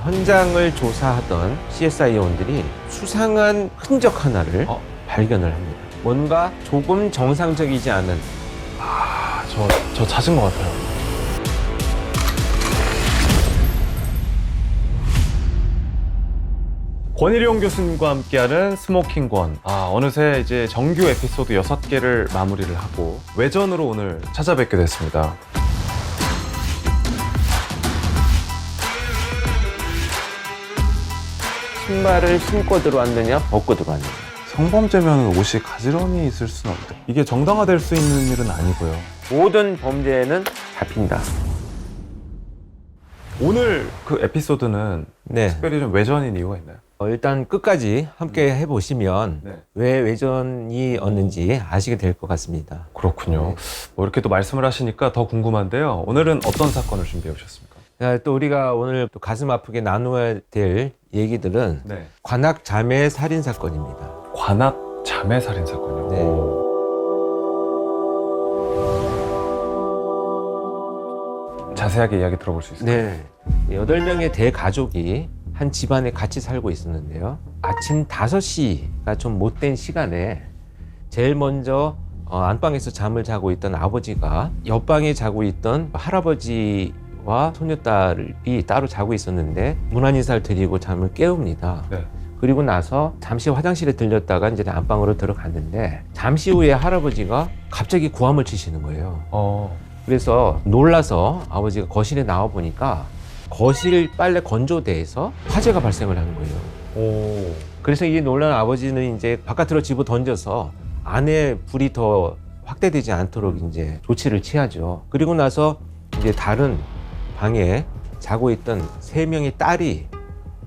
현장을 조사하던 CSI 요원들이 수상한 흔적 하나를 발견을 합니다. 뭔가 조금 정상적이지 않은. 저 찾은 것 같아요. 권일용 교수님과 함께하는 스모킹권. 어느새 이제 정규 에피소드 6개를 마무리를 하고 외전으로 오늘 찾아뵙게 됐습니다. 신발을 신고 들어왔느냐 벗고 들어왔느냐. 성범죄면 옷이 가지런히 있을 수는 없다. 이게 정당화될 수 있는 일은 아니고요. 모든 범죄는 잡힌다. 오늘 그 에피소드는 네. 특별히 좀 외전인 이유가 있나요? 일단 끝까지 함께 해보시면 네. 왜 외전이었는지 아시게 될 것 같습니다. 그렇군요. 뭐 이렇게 또 말씀을 하시니까 더 궁금한데요. 오늘은 어떤 사건을 준비해 오셨습니까? 또 우리가 오늘 또 가슴 아프게 나누어야 될 얘기들은 네. 관악 자매 살인 사건입니다. 관악 자매 살인 사건이요. 네. 자세하게 이야기 들어볼 수 있을까요? 네. 8명의 대가족이 한 집안에 같이 살고 있었는데요. 아침 5시가 좀 못된 시간에 제일 먼저 안방에서 잠을 자고 있던 아버지가 옆방에 자고 있던 할아버지와 소녀딸이 따로 자고 있었는데 문안인사를 드리고 잠을 깨웁니다. 네. 그리고 나서 잠시 화장실에 들렸다가 이제 안방으로 들어갔는데 잠시 후에 할아버지가 갑자기 고함을 치시는 거예요. 그래서 놀라서 아버지가 거실에 나와 보니까 거실 빨래 건조대에서 화재가 발생을 하는 거예요. 그래서 이 놀란 아버지는 이제 바깥으로 집어 던져서 안에 불이 더 확대되지 않도록 이제 조치를 취하죠. 그리고 나서 이제 다른 방에 자고 있던 3명의 딸이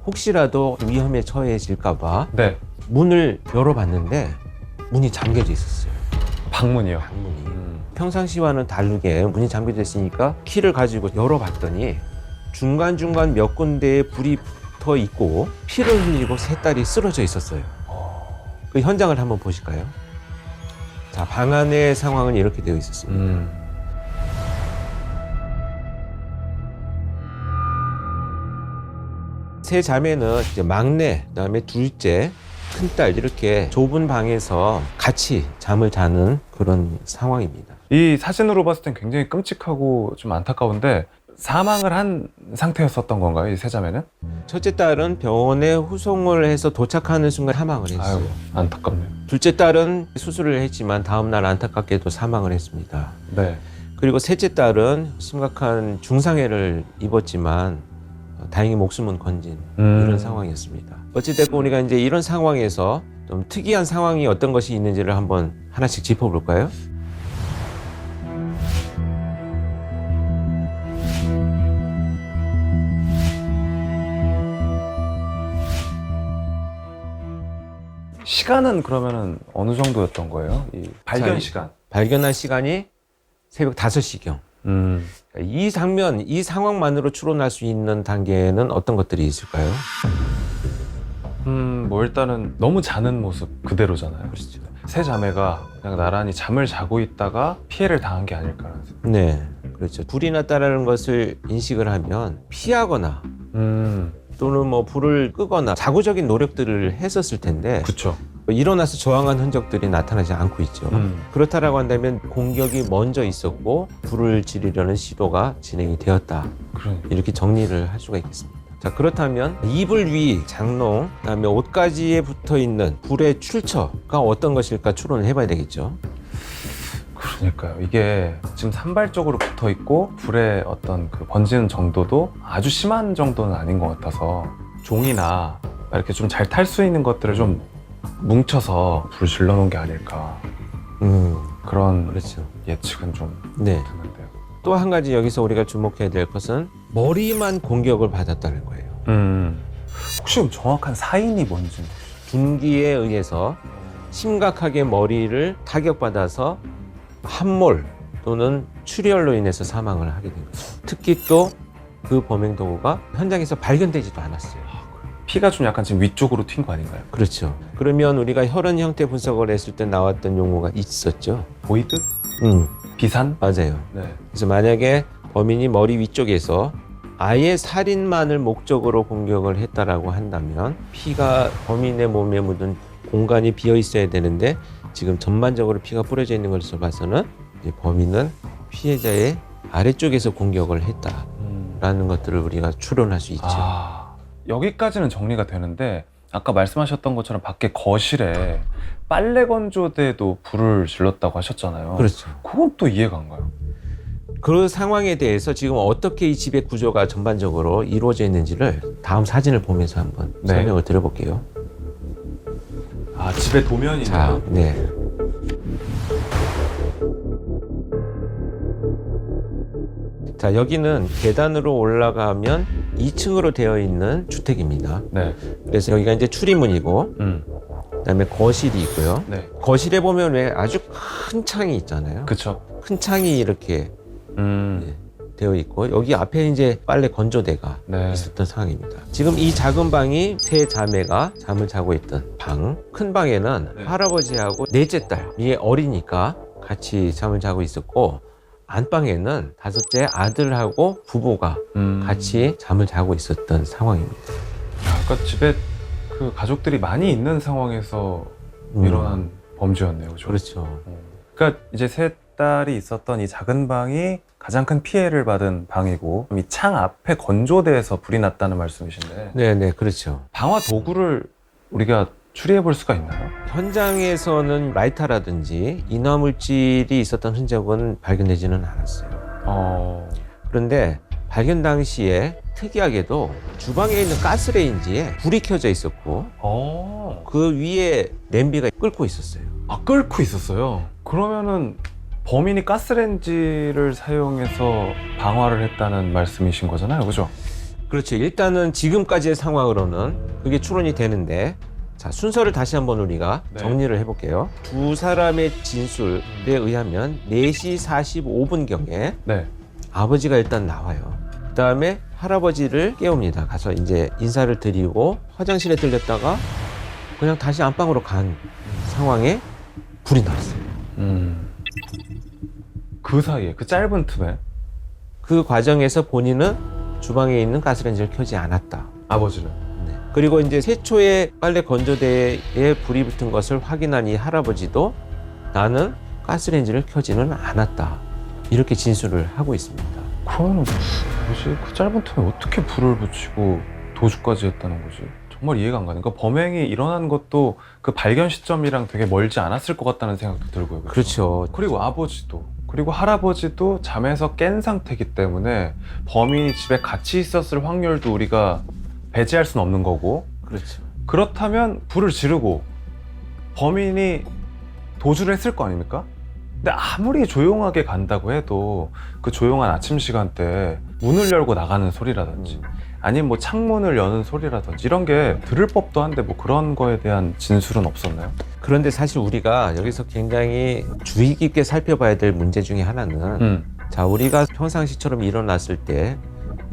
혹시라도 위험에 처해질까봐 네. 문을 열어봤는데 문이 잠겨져 있었어요. 방문이요. 방문이. 평상시와는 다르게 문이 잠겨져 있으니까 키를 가지고 열어봤더니 중간중간 몇 군데에 불이 붙어 있고 피를 흘리고 3딸이 쓰러져 있었어요. 그 현장을 한번 보실까요? 자, 방 안의 상황은 이렇게 되어 있었습니다. 세 자매는 이제 막내, 그다음에 둘째, 큰딸 이렇게 좁은 방에서 같이 잠을 자는 그런 상황입니다. 이 사진으로 봤을 땐 굉장히 끔찍하고 좀 안타까운데 사망을 한 상태였었던 건가요? 이 세 자매는? 첫째 딸은 병원에 후송을 해서 도착하는 순간 사망을 했어요. 아유, 안타깝네요. 둘째 딸은 수술을 했지만 다음날 안타깝게도 사망을 했습니다. 네. 그리고 셋째 딸은 심각한 중상해를 입었지만 다행히 목숨은 건진 이런 상황이었습니다. 어찌됐건 우리가 이제 이런 상황에서 좀 특이한 상황이 어떤 것이 있는지를 한번 하나씩 짚어볼까요? 시간은 그러면은 어느 정도였던 거예요? 이 발견 자, 시간. 발견한 시간이 새벽 5시경. 이 장면, 이 상황만으로 추론할 수 있는 단계는 어떤 것들이 있을까요? 뭐 일단은 너무 자는 모습 그대로잖아요. 그렇죠. 세 자매가 그냥 나란히 잠을 자고 있다가 피해를 당한 게 아닐까라는 생각. 네, 그렇죠. 불이 났다라는 것을 인식을 하면 피하거나 또는 뭐 불을 끄거나 자구적인 노력들을 했었을 텐데 그렇죠. 일어나서 저항한 흔적들이 나타나지 않고 있죠. 그렇다라고 한다면 공격이 먼저 있었고 불을 지르려는 시도가 진행이 되었다. 그러니까. 이렇게 정리를 할 수가 있겠습니다. 자, 그렇다면 이불 위, 장롱, 그다음에 옷가지에 붙어 있는 불의 출처가 어떤 것일까 추론을 해봐야 되겠죠. 그러니까요. 이게 지금 산발적으로 붙어 있고 불의 어떤 그 번지는 정도도 아주 심한 정도는 아닌 것 같아서 종이나 이렇게 좀 잘 탈 수 있는 것들을 좀 뭉쳐서 불을 질러 놓은 게 아닐까. 그런 그렇죠. 예측은 좀 네. 드는데요. 또 한 가지 여기서 우리가 주목해야 될 것은 머리만 공격을 받았다는 거예요. 혹시 정확한 사인이 뭔지? 둔기에 의해서 심각하게 머리를 타격받아서 함몰 또는 출혈로 인해서 사망을 하게 된 거죠. 특히 또 그 범행 도구가 현장에서 발견되지도 않았어요. 피가 좀 약간 지금 위쪽으로 튄 거 아닌가요? 그렇죠. 그러면 우리가 혈흔 형태 분석을 했을 때 나왔던 용어가 있었죠. 보이드? 응, 비산? 맞아요. 네. 그래서 만약에 범인이 머리 위쪽에서 아예 살인만을 목적으로 공격을 했다라고 한다면 피가 범인의 몸에 묻은 공간이 비어 있어야 되는데 지금 전반적으로 피가 뿌려져 있는 것을 봐서는 이제 범인은 피해자의 아래쪽에서 공격을 했다라는 것들을 우리가 추론할 수 있죠. 여기까지는 정리가 되는데 아까 말씀하셨던 것처럼 밖에 거실에 빨래 건조대도 불을 질렀다고 하셨잖아요. 그렇죠. 그건 또 이해가 안 가요. 그 상황에 대해서 지금 어떻게 이 집의 구조가 전반적으로 이루어져 있는지를 다음 사진을 보면서 한번 네. 설명을 드려볼게요. 집에 도면이 자, 네. 자, 여기는 계단으로 올라가면 2층으로 되어 있는 주택입니다. 네. 그래서 여기가 이제 출입문이고, 그다음에 거실이 있고요. 네. 거실에 보면 왜 아주 큰 창이 있잖아요. 그쵸. 큰 창이 이렇게 되어 있고, 여기 앞에 이제 빨래 건조대가 네. 있었던 상황입니다. 지금 이 작은 방이 세 자매가 잠을 자고 있던 방. 큰 방에는 네. 할아버지하고 넷째 딸이 어리니까 같이 잠을 자고 있었고, 안방에는 다섯째 아들하고 부부가 같이 잠을 자고 있었던 상황입니다. 그러니까 집에 그 가족들이 많이 있는 상황에서 일어난 범죄였네요. 그죠? 그렇죠. 그러니까 이제 세 딸이 있었던 이 작은 방이 가장 큰 피해를 받은 방이고, 이 창 앞에 건조대에서 불이 났다는 말씀이신데, 네네, 그렇죠. 방화 도구를 우리가 추리해 볼 수가 있나요? 현장에서는 라이터라든지 인화물질이 있었던 흔적은 발견되지는 않았어요. 그런데 발견 당시에 특이하게도 주방에 있는 가스레인지에 불이 켜져 있었고, 그 위에 냄비가 끓고 있었어요. 끓고 있었어요. 그러면은 범인이 가스레인지를 사용해서 방화를 했다는 말씀이신 거잖아요, 그죠? 그렇죠. 일단은 지금까지의 상황으로는 그게 추론이 되는데, 자, 순서를 다시 한번 우리가 네. 정리를 해볼게요. 두 사람의 진술에 의하면 4시 45분경에 네. 아버지가 일단 나와요. 그 다음에 할아버지를 깨웁니다. 가서 이제 인사를 드리고 화장실에 들렸다가 그냥 다시 안방으로 간 상황에 불이 났어요. 그 사이에, 그 짧은 틈에 그 과정에서 본인은 주방에 있는 가스레인지를 켜지 않았다. 아버지는. 네. 그리고 이제 세초에 빨래 건조대에 불이 붙은 것을 확인한 이 할아버지도 나는 가스레인지를 켜지는 않았다. 이렇게 진술을 하고 있습니다. 그러면 뭐지? 그 짧은 틈에 어떻게 불을 붙이고 도주까지 했다는 거지? 정말 이해가 안 가는. 그러니까 범행이 일어난 것도 그 발견 시점이랑 되게 멀지 않았을 것 같다는 생각도 들고요. 그렇죠. 그리고 아버지도, 그리고 할아버지도 잠에서 깬 상태이기 때문에 범인이 집에 같이 있었을 확률도 우리가 배제할 수는 없는 거고, 그렇죠. 그렇다면 불을 지르고 범인이 도주를 했을 거 아닙니까? 근데 아무리 조용하게 간다고 해도 그 조용한 아침 시간대에 문을 열고 나가는 소리라든지 아니면 뭐 창문을 여는 소리라든지 이런 게 들을 법도 한데 뭐 그런 거에 대한 진술은 없었나요? 그런데 사실 우리가 여기서 굉장히 주의 깊게 살펴봐야 될 문제 중에 하나는 자, 우리가 평상시처럼 일어났을 때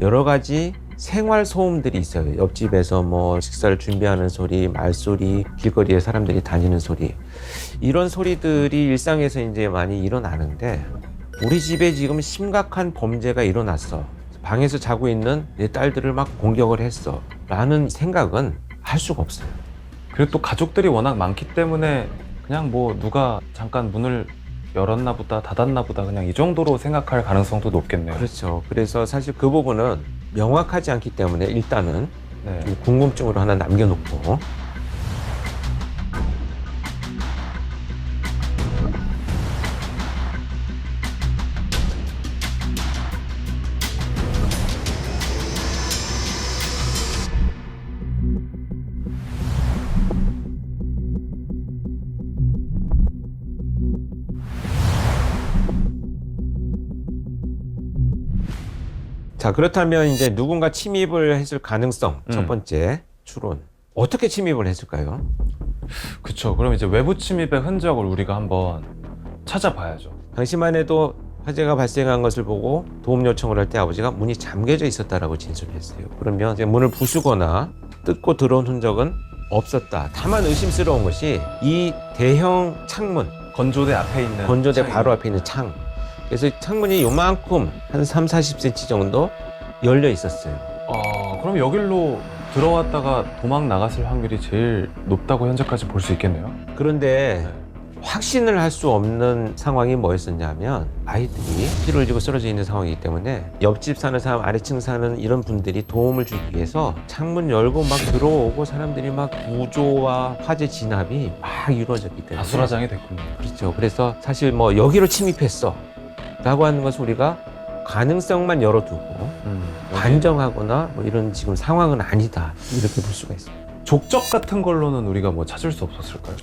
여러 가지 생활 소음들이 있어요. 옆집에서 뭐 식사를 준비하는 소리, 말소리, 길거리에 사람들이 다니는 소리. 이런 소리들이 일상에서 이제 많이 일어나는데 우리 집에 지금 심각한 범죄가 일어났어. 방에서 자고 있는 내 딸들을 막 공격을 했어. 라는 생각은 할 수가 없어요. 그리고 또 가족들이 워낙 많기 때문에 그냥 뭐 누가 잠깐 문을 열었나 보다 닫았나 보다 그냥 이 정도로 생각할 가능성도 높겠네요. 그렇죠. 그래서 사실 그 부분은 명확하지 않기 때문에 일단은 네. 궁금증으로 하나 남겨놓고 자, 그렇다면 이제 누군가 침입을 했을 가능성 첫 번째 추론. 어떻게 침입을 했을까요? 그쵸. 그럼 이제 외부 침입의 흔적을 우리가 한번 찾아봐야죠. 당시만 해도 화재가 발생한 것을 보고 도움 요청을 할 때 아버지가 문이 잠겨져 있었다라고 진술했어요. 그러면 이제 문을 부수거나 뜯고 들어온 흔적은 없었다. 다만 의심스러운 것이 이 대형 창문, 건조대 앞에 있는 건조대 창이. 바로 앞에 있는 창. 그래서 창문이 요만큼 한 3, 40cm 정도 열려 있었어요. 그럼 여길로 들어왔다가 도망 나갔을 확률이 제일 높다고 현재까지 볼 수 있겠네요. 그런데 확신을 할 수 없는 상황이 뭐였었냐면 아이들이 피를 흘리고 쓰러져 있는 상황이기 때문에 옆집 사는 사람, 아래층 사는 이런 분들이 도움을 주기 위해서 창문 열고 막 들어오고 사람들이 막 구조와 화재 진압이 막 이루어졌기 때문에 아수라장이 됐군요. 그렇죠. 그래서 사실 뭐 여기로 침입했어 라고 하는 것은 우리가 가능성만 열어두고 반정하거나 뭐 이런 지금 상황은 아니다 이렇게 볼 수가 있습니다. 족적 같은 걸로는 우리가 뭐 찾을 수 없었을까요?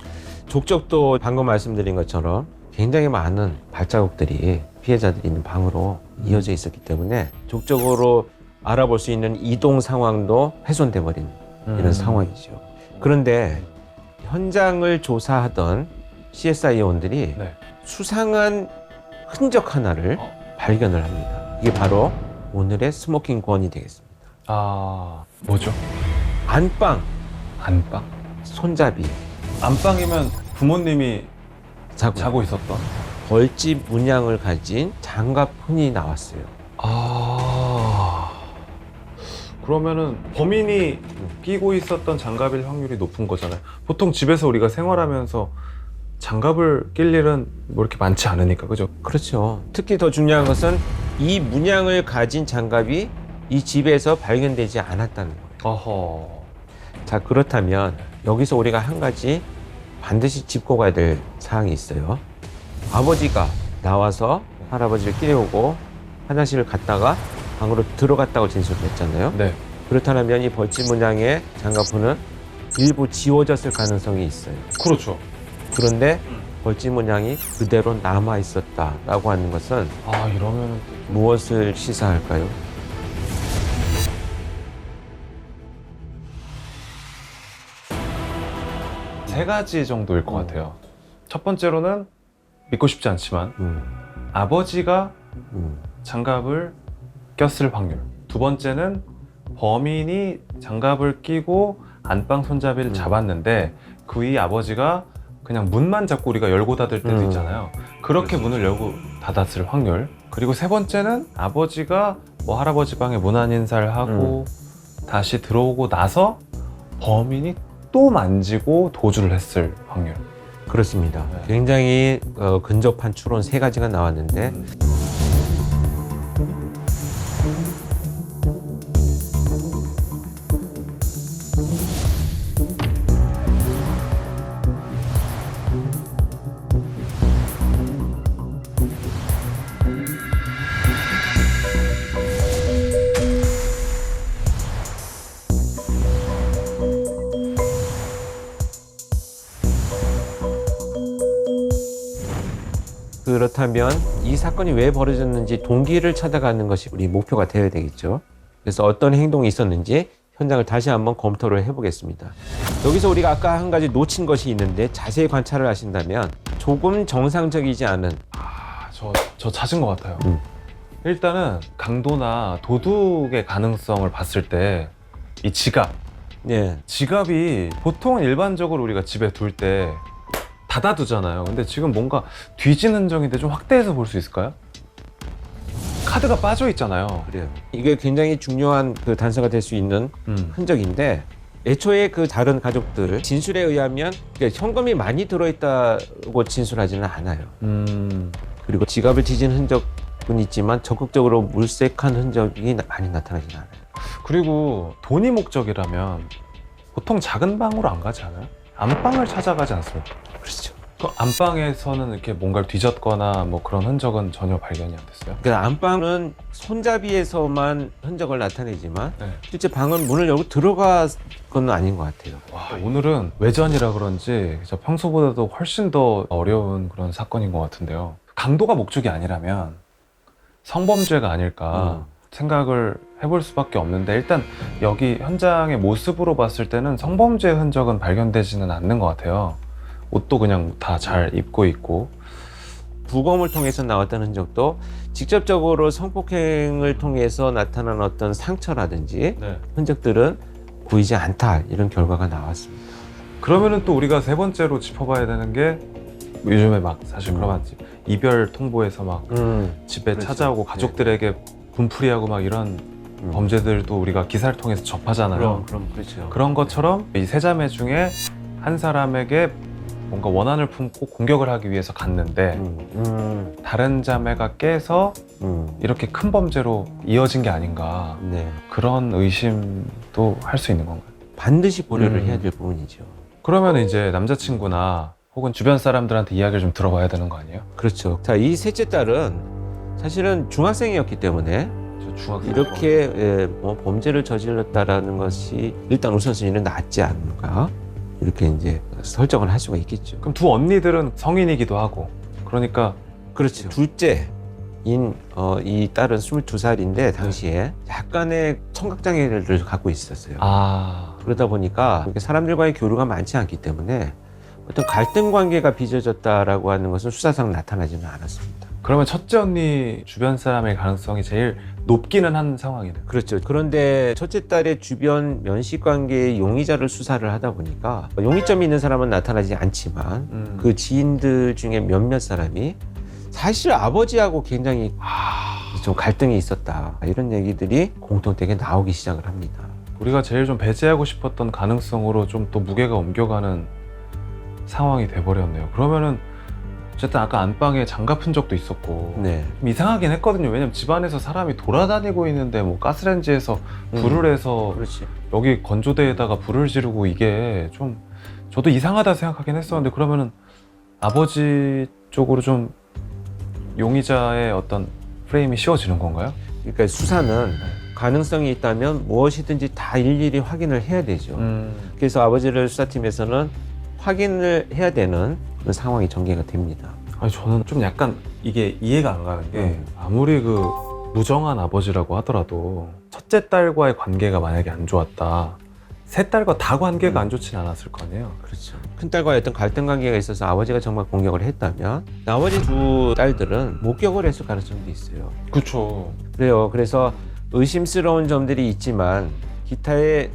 족적도 방금 말씀드린 것처럼 굉장히 많은 발자국들이 피해자들이 있는 방으로 이어져 있었기 때문에 족적으로 알아볼 수 있는 이동 상황도 훼손돼 버린 이런 상황이죠. 그런데 현장을 조사하던 CSI 요원들이 네. 수상한 흔적 하나를 발견을 합니다. 이게 바로 오늘의 스모킹 건이 되겠습니다. 뭐죠? 안방, 안방? 손잡이, 안방이면 부모님이 자고, 자고 있었던? 벌집 문양을 가진 장갑 흔이 나왔어요. 그러면은 범인이 끼고 있었던 장갑일 확률이 높은 거잖아요. 보통 집에서 우리가 생활하면서 장갑을 낄 일은 뭐 이렇게 많지 않으니까, 그죠? 그렇죠. 특히 더 중요한 것은 이 문양을 가진 장갑이 이 집에서 발견되지 않았다는 거예요. 자, 그렇다면 여기서 우리가 한 가지 반드시 짚고 가야 될 사항이 있어요. 아버지가 나와서 할아버지를 깨우고 화장실을 갔다가 방으로 들어갔다고 진술을 했잖아요. 네. 그렇다면 이 벌집 문양의 장갑은 일부 지워졌을 가능성이 있어요. 그렇죠. 그런데 벌집 문양이 그대로 남아 있었다라고 하는 것은 이러면은 무엇을 시사할까요? 세 가지 정도일 것 같아요. 첫 번째로는 믿고 싶지 않지만 아버지가 장갑을 꼈을 확률. 두 번째는 범인이 장갑을 끼고 안방 손잡이를 잡았는데 그 위 아버지가 그냥 문만 잡고 우리가 열고 닫을 때도 있잖아요. 그렇게 문을 열고 닫았을 확률. 그리고 세 번째는 아버지가 뭐 할아버지 방에 문안 인사를 하고 다시 들어오고 나서 범인이 또 만지고 도주를 했을 확률. 그렇습니다. 네. 굉장히 근접한 추론 세 가지가 나왔는데 그렇다면 이 사건이 왜 벌어졌는지 동기를 찾아가는 것이 우리 목표가 되어야 되겠죠. 그래서 어떤 행동이 있었는지 현장을 다시 한번 검토를 해보겠습니다. 여기서 우리가 아까 한 가지 놓친 것이 있는데 자세히 관찰을 하신다면 조금 정상적이지 않은 저 찾은 것 같아요. 일단은 강도나 도둑의 가능성을 봤을 때 이 지갑. 네. 지갑이 보통은 일반적으로 우리가 집에 둘 때 닫아두잖아요. 근데 지금 뭔가 뒤진 흔적인데 좀 확대해서 볼 수 있을까요? 카드가 빠져 있잖아요. 그래요. 이게 굉장히 중요한 그 단서가 될 수 있는 흔적인데 애초에 그 다른 가족들 진술에 의하면 현금이 많이 들어있다고 진술하지는 않아요. 그리고 지갑을 뒤진 흔적은 있지만 적극적으로 물색한 흔적이 많이 나타나지는 않아요. 그리고 돈이 목적이라면 보통 작은 방으로 안 가지 않아요? 안방을 찾아가지 않습니까? 그렇죠. 그 안방에서는 이렇게 뭔가를 뒤졌거나 뭐 그런 흔적은 전혀 발견이 안 됐어요? 그러니까 안방은 손잡이에서만 흔적을 나타내지만 네. 실제 방은 문을 열고 들어간 건 아닌 것 같아요. 와, 오늘은 외전이라 그런지 진짜 평소보다도 훨씬 더 어려운 그런 사건인 것 같은데요. 강도가 목적이 아니라면 성범죄가 아닐까 생각을 해볼 수밖에 없는데 일단 여기 현장의 모습으로 봤을 때는 성범죄 흔적은 발견되지는 않는 것 같아요. 옷도 그냥 다 잘 입고 있고 부검을 통해서 나왔던 흔적도 직접적으로 성폭행을 통해서 나타난 어떤 상처라든지 흔적들은 보이지 않다 이런 결과가 나왔습니다. 그러면은 또 우리가 세 번째로 짚어봐야 되는 게 요즘에 막 사실 그러면 이별 통보해서 막 집에 그렇죠. 찾아오고 가족들에게 분풀이하고 막 이런 범죄들도 우리가 기사를 통해서 접하잖아요. 그럼 그렇죠. 그런 것처럼 이 세 자매 중에 한 사람에게 뭔가 원한을 품고 공격을 하기 위해서 갔는데 다른 자매가 깨서 이렇게 큰 범죄로 이어진 게 아닌가, 네. 그런 의심도 할 수 있는 건가요? 반드시 고려를 해야 될 부분이죠. 그러면 이제 남자친구나 혹은 주변 사람들한테 이야기를 좀 들어봐야 되는 거 아니에요? 그렇죠. 자, 이 셋째 딸은 사실은 중학생이었기 때문에 저 중학생 이렇게 뭐 범죄를 저질렀다라는 것이 일단 우선순위는 낫지 않을까, 이렇게 이제 설정을 할 수가 있겠죠. 그럼 두 언니들은 성인이기도 하고, 그러니까 그렇죠. 둘째인 이 딸은 22살인데 당시에 약간의 청각장애를 갖고 있었어요. 그러다 보니까 이렇게 사람들과의 교류가 많지 않기 때문에 어떤 갈등 관계가 빚어졌다라고 하는 것은 수사상 나타나지는 않았습니다. 그러면 첫째 언니 주변 사람의 가능성이 제일 높기는 한 상황이네요. 그렇죠. 그런데 첫째 딸의 주변 면식 관계의 용의자를 수사를 하다 보니까 용의점이 있는 사람은 나타나지 않지만 그 지인들 중에 몇몇 사람이 사실 아버지하고 굉장히 좀 갈등이 있었다, 이런 얘기들이 공통되게 나오기 시작을 합니다. 우리가 제일 좀 배제하고 싶었던 가능성으로 좀 또 무게가 옮겨가는 상황이 돼버렸네요. 그러면은 어쨌든 아까 안방에 장갑 흔적도 있었고 네. 좀 이상하긴 했거든요. 왜냐면 집안에서 사람이 돌아다니고 있는데 뭐 가스레인지에서 불을 해서 그렇지. 여기 건조대에다가 불을 지르고, 이게 좀 저도 이상하다 생각하긴 했었는데, 그러면은 아버지 쪽으로 좀 용의자의 어떤 프레임이 씌워지는 건가요? 그러니까 수사는 가능성이 있다면 무엇이든지 다 일일이 확인을 해야 되죠. 그래서 아버지를 수사팀에서는 확인을 해야 되는 그런 상황이 전개가 됩니다. 아니, 저는 좀 약간 이게 이해가 안 가는 게, 아무리 그 무정한 아버지라고 하더라도 첫째 딸과의 관계가 만약에 안 좋았다, 세 딸과 다 관계가 안 좋진 않았을 거 아니에요. 그렇죠. 큰딸과의 어떤 갈등 관계가 있어서 아버지가 정말 공격을 했다면 나머지 두 딸들은 목격을 했을 가능성도 있어요. 그렇죠. 그래요. 그래서 의심스러운 점들이 있지만 기타의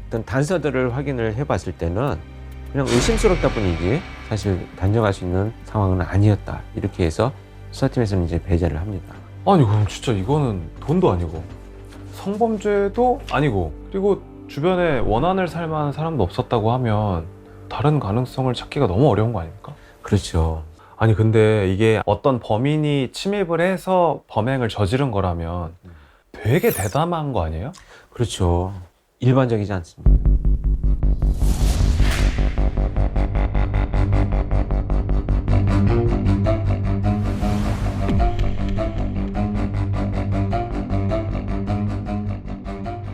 어떤 단서들을 확인을 해봤을 때는 그냥 의심스럽다 뿐이지 사실 단정할 수 있는 상황은 아니었다, 이렇게 해서 수사팀에서는 이제 배제를 합니다. 아니, 그럼 진짜 이거는 돈도 아니고 성범죄도 아니고, 그리고 주변에 원한을 살 만한 사람도 없었다고 하면 다른 가능성을 찾기가 너무 어려운 거 아닙니까? 그렇죠. 아니, 근데 이게 어떤 범인이 침입을 해서 범행을 저지른 거라면 되게 대담한 거 아니에요? 그렇죠. 일반적이지 않습니다.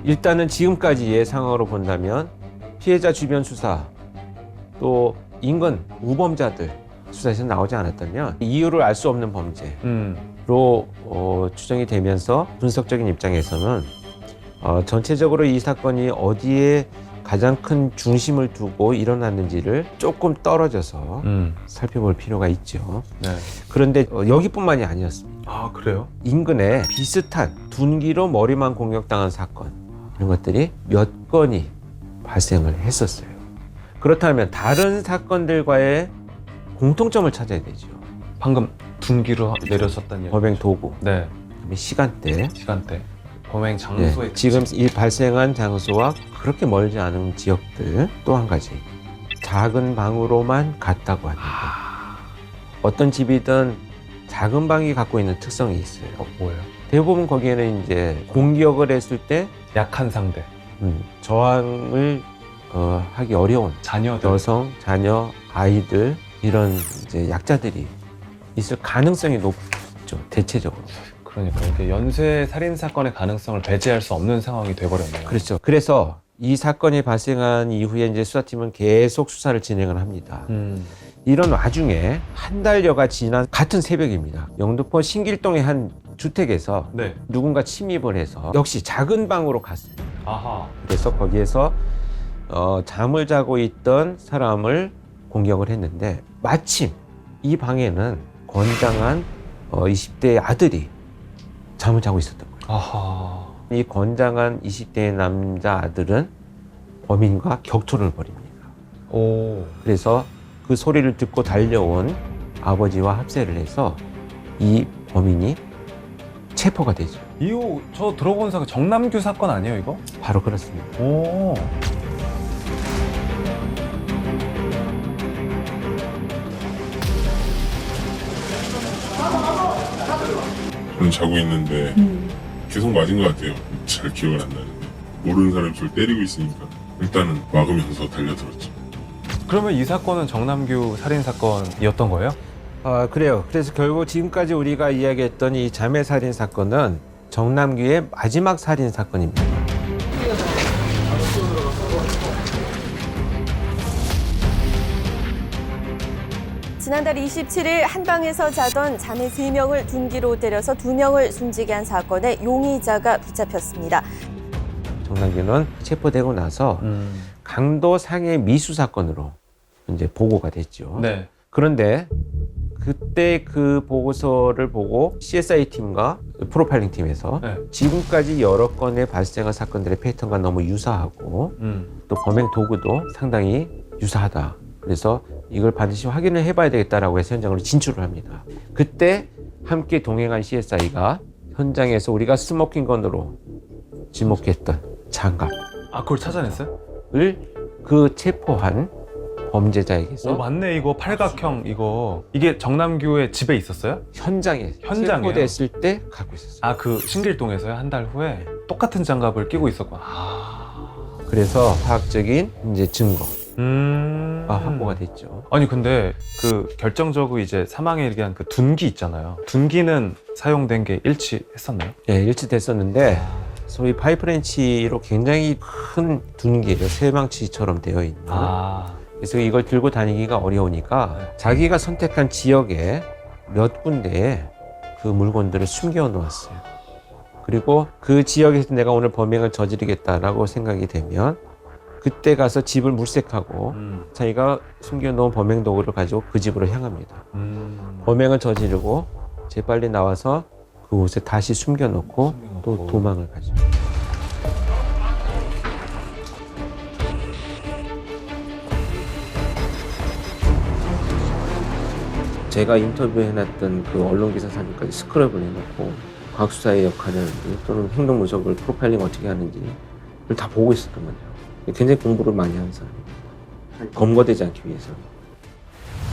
일단은 지금까지의 상황으로 본다면 피해자 주변 수사, 또 인근 우범자들 수사에서 나오지 않았다면 이유를 알 수 없는 범죄로 추정이 되면서 분석적인 입장에서는 전체적으로 이 사건이 어디에 가장 큰 중심을 두고 일어났는지를 조금 떨어져서 살펴볼 필요가 있죠. 네. 그런데 여기뿐만이 아니었습니다. 아, 그래요? 인근에 비슷한 둔기로 머리만 공격당한 사건, 이런 것들이 몇 건이 발생을 했었어요. 그렇다면 다른 사건들과의 공통점을 찾아야 되죠. 방금 둔기로 내려졌다는 얘기. 범행 도구, 네. 그다음에 시간대, 범행 장소의 지금 이 발생한 장소와 그렇게 멀지 않은 지역들, 또 한 가지 작은 방으로만 갔다고 합니다. 어떤 집이든 작은 방이 갖고 있는 특성이 있어요. 뭐예요? 대부분 거기에는 이제 공격을 했을 때 약한 상대, 저항을 하기 어려운 자녀들, 여성, 자녀, 아이들, 이런 이제 약자들이 있을 가능성이 높죠, 대체적으로. 그러니까 이게 연쇄 살인 사건의 가능성을 배제할 수 없는 상황이 돼버렸네요. 그렇죠. 그래서 이 사건이 발생한 이후에 이제 수사팀은 계속 수사를 진행을 합니다. 이런 와중에 한 달여가 지난 같은 새벽입니다. 영등포 신길동의 한 주택에서 네. 누군가 침입을 해서 역시 작은 방으로 갔습니다. 아하. 그래서 거기에서 잠을 자고 있던 사람을 공격을 했는데, 마침 이 방에는 건장한 20대의 아들이 잠을 자고 있었던 거예요. 아하. 이 건장한 20대의 남자 아들은 범인과 격초를 벌입니다. 오. 그래서 그 소리를 듣고 달려온 아버지와 합세를 해서 이 범인이 체포가 되죠. 이거 저 들어본 사건 정남규 사건 아니에요 이거? 바로 그렇습니다. 오. 저는 자고 있는데 계속 맞은 것 같아요. 잘 기억은 안 나는데 모르는 사람이 저를 때리고 있으니까 일단은 막으면서 달려들었죠. 그러면 이 사건은 정남규 살인 사건이었던 거예요? 그래요. 그래서 결국 지금까지 우리가 이야기했던 이 자매 살인 사건은 정남규의 마지막 살인 사건입니다. 지난달 27일 한방에서 자던 자매 3명을 둔기로 때려서 2명을 숨지게 한 사건의 용의자가 붙잡혔습니다. 정남규는 체포되고 나서 강도 상해 미수 사건으로 이제 보고가 됐죠. 네. 그런데 그때 그 보고서를 보고 CSI 팀과 프로파일링 팀에서 네. 지금까지 여러 건의 발생한 사건들의 패턴과 너무 유사하고 또 범행 도구도 상당히 유사하다. 그래서 이걸 반드시 확인을 해봐야 되겠다라고 해서 현장으로 진출을 합니다. 그때 함께 동행한 CSI가 현장에서 우리가 스모킹건으로 지목했던 장갑을 아 그걸 찾아냈어요? 그 체포한 범죄자에게서 맞네 이거 팔각형 이거 이게 정남규의 집에 있었어요? 현장에 현장에요? 체포됐을 때 갖고 있었어요. 아 그 신길동에서요? 한 달 후에 똑같은 장갑을 끼고 있었구나. 그래서 화학적인 이제 증거가 음. 확보가 됐죠. 아니 근데 그 결정적으로 이제 사망에 이르게 한 그 둔기 있잖아요. 둔기는 사용된 게 일치했었나요? 예, 일치됐었는데 소위 파이프렌치로 굉장히 큰 둔기예요. 쇠망치처럼 되어 있는. 그래서 이걸 들고 다니기가 어려우니까 자기가 선택한 지역에 몇 군데에 그 물건들을 숨겨 놓았어요. 그리고 그 지역에서 내가 오늘 범행을 저지르겠다라고 생각이 되면 그때 가서 집을 물색하고 자기가 숨겨놓은 범행 도구를 가지고 그 집으로 향합니다. 범행을 저지르고 재빨리 나와서 그곳에 다시 숨겨놓고 또 도망을 가죠. 제가 인터뷰해놨던 그 언론기사 사진까지 스크랩을 해놓고 과학수사의 역할을 또는 행동 누적을 프로파일링 어떻게 하는지를 다 보고 있었던 거죠. 굉장히 공부를 많이 하는 사람이에요. 검거되지 않기 위해서.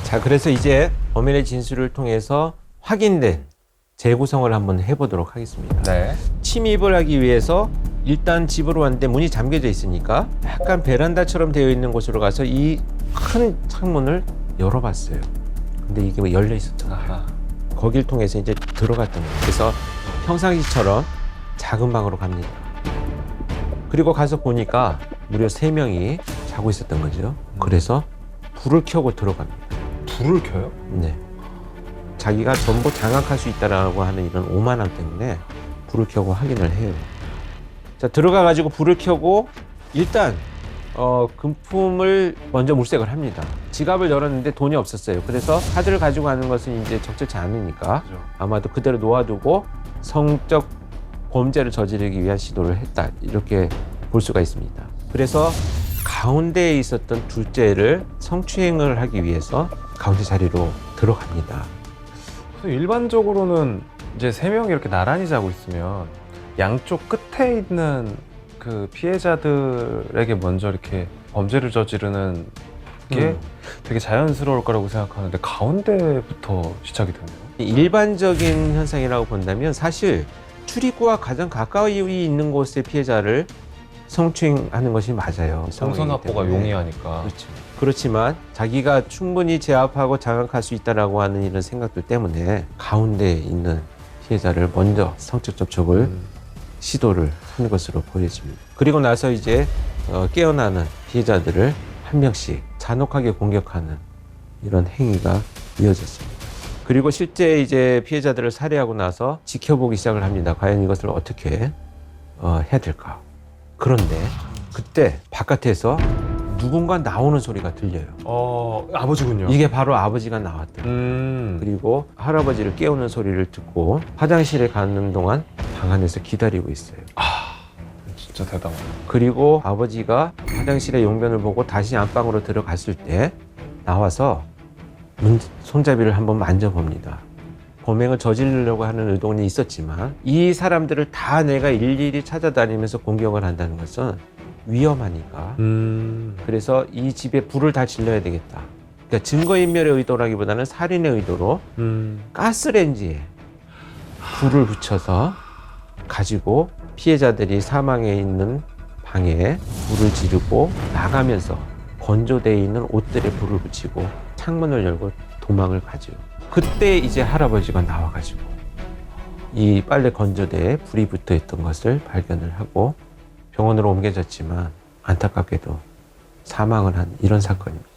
자, 그래서 이제 범인의 진술을 통해서 확인된 재구성을 한번 해보도록 하겠습니다. 네. 침입을 하기 위해서 일단 집으로 왔는데 문이 잠겨져 있으니까 약간 베란다처럼 되어 있는 곳으로 가서 이 큰 창문을 열어봤어요. 근데 이게 뭐 열려 있었잖아요. 거길 통해서 이제 들어갔던 거예요. 그래서 평상시처럼 작은 방으로 갑니다. 그리고 가서 보니까 무려 3명이 자고 있었던 거죠. 그래서 불을 켜고 들어갑니다. 불을 켜요? 네. 자기가 전부 장악할 수 있다라고 하는 이런 오만함 때문에 불을 켜고 확인을 해요. 자, 들어가가지고 불을 켜고 일단 금품을 먼저 물색을 합니다. 지갑을 열었는데 돈이 없었어요. 그래서 카드를 가지고 가는 것은 이제 적절치 않으니까 아마도 그대로 놓아두고 성적 범죄를 저지르기 위한 시도를 했다. 이렇게 볼 수가 있습니다. 그래서 가운데에 있었던 둘째를 성추행을 하기 위해서 가운데 자리로 들어갑니다. 일반적으로는 이제 3명이 이렇게 나란히 자고 있으면 양쪽 끝에 있는 그 피해자들에게 먼저 이렇게 범죄를 저지르는 게 되게 자연스러울 거라고 생각하는데 가운데부터 시작이 되네요. 일반적인 현상이라고 본다면 사실 출입구와 가장 가까이 있는 곳의 피해자를 성추행하는 것이 맞아요. 동선 확보가 용이하니까. 그렇죠. 그렇지만 자기가 충분히 제압하고 장악할 수 있다라고 하는 이런 생각들 때문에 가운데에 있는 피해자를 먼저 성적 접촉을 시도를 한 것으로 보여집니다. 그리고 나서 이제 깨어나는 피해자들을 한 명씩 잔혹하게 공격하는 이런 행위가 이어졌습니다. 그리고 실제 이제 피해자들을 살해하고 나서 지켜보기 시작을 합니다. 과연 이것을 어떻게 해야 될까? 그런데 그때 바깥에서 누군가 나오는 소리가 들려요. 아버지군요. 이게 바로 아버지가 나왔대요. 그리고 할아버지를 깨우는 소리를 듣고 화장실에 가는 동안 방 안에서 기다리고 있어요. 진짜 대단하다. 그리고 아버지가 화장실의 용변을 보고 다시 안방으로 들어갔을 때 나와서 손잡이를 한번 만져봅니다. 범행을 저지르려고 하는 의도는 있었지만 이 사람들을 다 내가 일일이 찾아다니면서 공격을 한다는 것은 위험하니까 그래서 이 집에 불을 다 질러야 되겠다. 그러니까 증거인멸의 의도라기보다는 살인의 의도로 가스레인지에 불을 붙여서 가지고 피해자들이 사망해 있는 방에 불을 지르고 나가면서 건조되어 있는 옷들에 불을 붙이고 창문을 열고 도망을 가죠. 그때 이제 할아버지가 나와가지고 이 빨래 건조대에 불이 붙어 있던 것을 발견을 하고 병원으로 옮겨졌지만 안타깝게도 사망을 한 이런 사건입니다.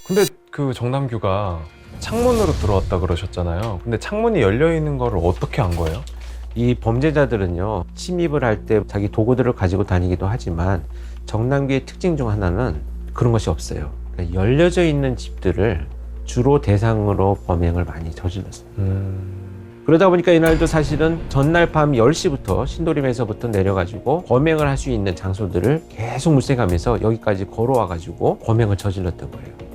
근데 그 정남규가 창문으로 들어왔다 그러셨잖아요. 근데 창문이 열려 있는 거를 어떻게 안 거예요? 이 범죄자들은요, 침입을 할 때 자기 도구들을 가지고 다니기도 하지만 정남규의 특징 중 하나는 그런 것이 없어요. 그러니까 열려져 있는 집들을 주로 대상으로 범행을 많이 저질렀어요. 그러다 보니까 이날도 사실은 전날 밤 10시부터 신도림에서부터 내려가지고 범행을 할 수 있는 장소들을 계속 물색하면서 여기까지 걸어와가지고 범행을 저질렀던 거예요.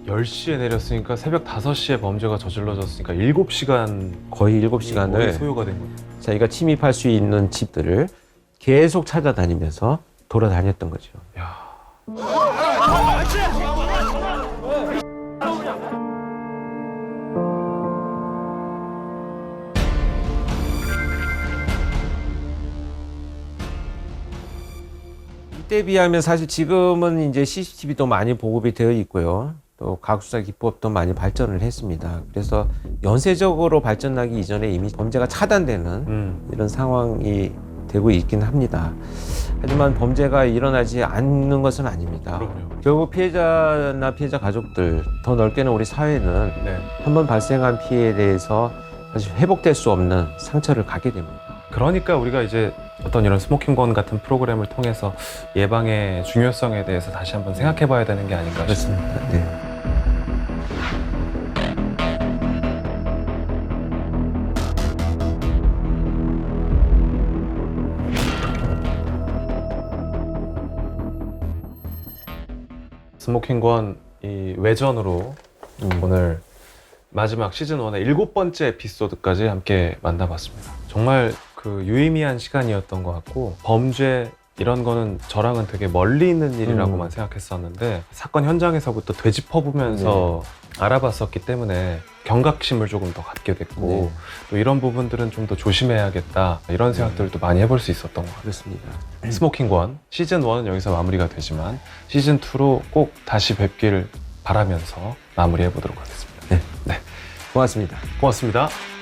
10시에 내렸으니까 새벽 5시에 범죄가 저질러졌으니까 7시간 거의 7시간을 소요가 된 거예요. 자기가 침입할 수 있는 집들을 계속 찾아다니면서 돌아다녔던 거죠. 야. 이때 비하면 사실 지금은 이제 CCTV도 많이 보급이 되어 있고요. 또 과학수사 기법도 많이 발전을 했습니다. 그래서 연쇄적으로 발전하기 이전에 이미 범죄가 차단되는 이런 상황이 되고 있긴 합니다. 하지만 범죄가 일어나지 않는 것은 아닙니다. 그럼요. 결국 피해자나 피해자 가족들, 더 넓게는 우리 사회는 네. 한번 발생한 피해에 대해서 사실 회복될 수 없는 상처를 갖게 됩니다. 그러니까 우리가 이제 어떤 이런 스모킹건 같은 프로그램을 통해서 예방의 중요성에 대해서 다시 한번 생각해 봐야 되는 게 아닌가 싶습니다. 그렇습니다. 네. 스모킹건 이 외전으로 오늘 마지막 시즌 1의 7번째 에피소드까지 함께 만나봤습니다. 정말 그 유의미한 시간이었던 것 같고 범죄 이런 거는 저랑은 되게 멀리 있는 일이라고만 생각했었는데 사건 현장에서부터 되짚어보면서 알아봤었기 때문에 경각심을 조금 더 갖게 됐고 네. 또 이런 부분들은 좀 더 조심해야겠다 이런 생각들도 많이 해볼 수 있었던 것 같아요. 그렇습니다. 스모킹건 시즌 1은 여기서 마무리가 되지만 시즌 2로 꼭 다시 뵙기를 바라면서 마무리해 보도록 하겠습니다. 고맙습니다. 고맙습니다.